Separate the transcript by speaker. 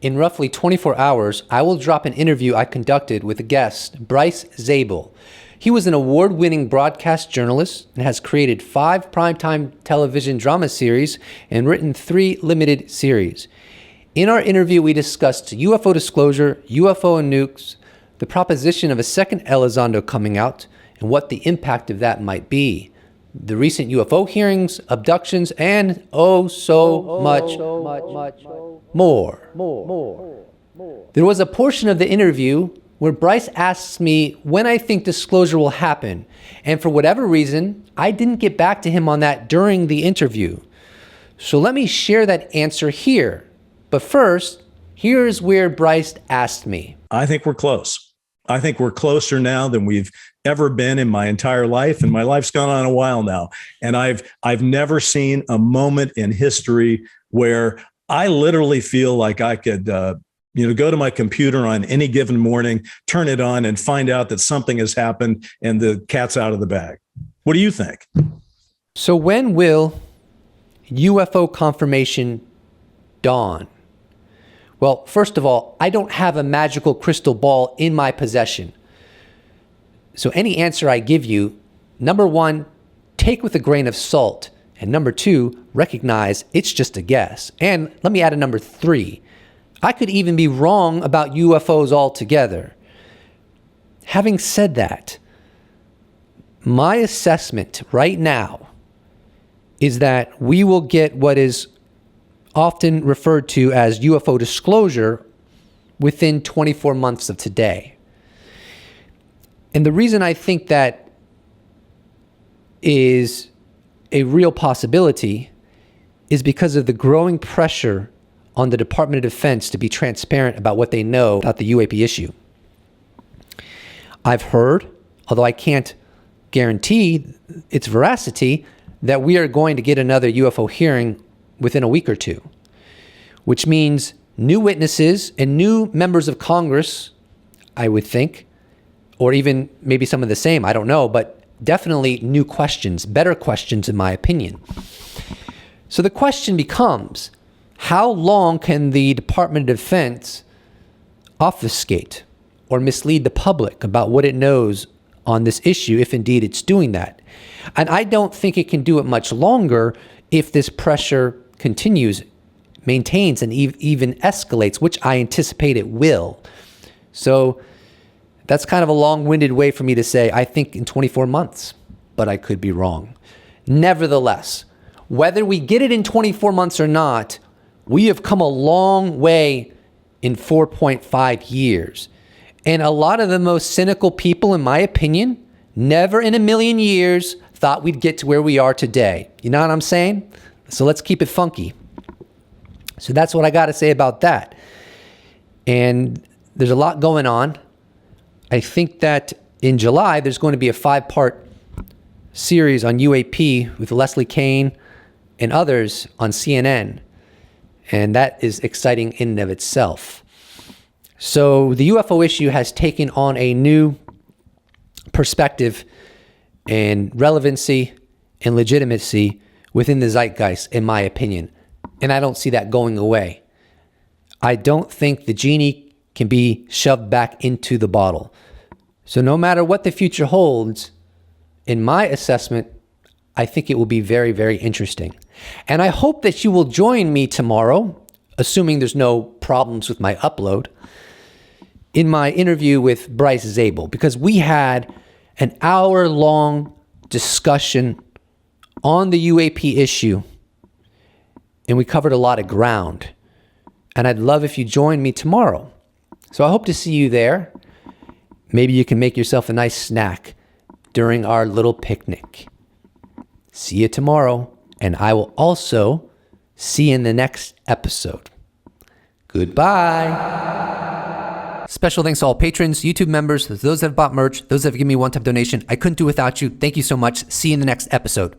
Speaker 1: In roughly 24 hours, I will drop an interview I conducted with a guest, Bryce Zabel. He was an award-winning broadcast journalist and has created 5 primetime television drama series and written 3 limited series. In our interview, we discussed UFO disclosure, UFO and nukes, the proposition of a second Elizondo coming out, and what the impact of that might be, the recent UFO hearings, abductions, and so much more. There was a portion of the interview where Bryce asks me when I think disclosure will happen, and for whatever reason, I didn't get back to him on that during the interview. So let me share that answer here. But first, here's where Bryce asked me.
Speaker 2: I think we're close. I think we're closer now than we've ever been in my entire life, and my life's gone on a while now. And I've never seen a moment in history where I literally feel like I could, go to my computer on any given morning, turn it on, and find out that something has happened and the cat's out of the bag. What do you think?
Speaker 1: So when will UFO confirmation dawn? Well, first of all, I don't have a magical crystal ball in my possession. So any answer I give you, number 1, take with a grain of salt. And number 2, recognize it's just a guess. And let me add a number 3. I could even be wrong about UFOs altogether. Having said that, my assessment right now is that we will get what is often referred to as UFO disclosure within 24 months of today. And the reason I think that is a real possibility is because of the growing pressure on the Department of Defense to be transparent about what they know about the UAP issue. I've heard, although I can't guarantee its veracity, that we are going to get another UFO hearing within a week or two, which means new witnesses and new members of Congress, I would think, or even maybe some of the same, I don't know, but definitely new questions, better questions in my opinion. So the question becomes, how long can the Department of Defense obfuscate or mislead the public about what it knows on this issue, if indeed it's doing that? And I don't think it can do it much longer if this pressure continues, maintains, and even escalates, which I anticipate it will. So that's kind of a long-winded way for me to say, I think in 24 months, but I could be wrong. Nevertheless, whether we get it in 24 months or not, we have come a long way in 4.5 years. And a lot of the most cynical people, in my opinion, never in a million years thought we'd get to where we are today. You know what I'm saying? So let's keep it funky. So that's what I got to say about that. And there's a lot going on. I think that in July, there's going to be a 5-part series on UAP with Leslie Kean and others on CNN. And that is exciting in and of itself. So the UFO issue has taken on a new perspective and relevancy and legitimacy within the zeitgeist, in my opinion. And I don't see that going away. I don't think the genie can be shoved back into the bottle. So no matter what the future holds, in my assessment, I think it will be very, very interesting. And I hope that you will join me tomorrow, assuming there's no problems with my upload, in my interview with Bryce Zabel, because we had an hour-long discussion on the UAP issue, and we covered a lot of ground. And I'd love if you join me tomorrow. So I hope to see you there. Maybe you can make yourself a nice snack during our little picnic. See you tomorrow, and I will also see you in the next episode. Goodbye. Special thanks to all patrons, YouTube members, those that have bought merch, those that have given me one-time donation. I couldn't do without you. Thank you so much. See you in the next episode.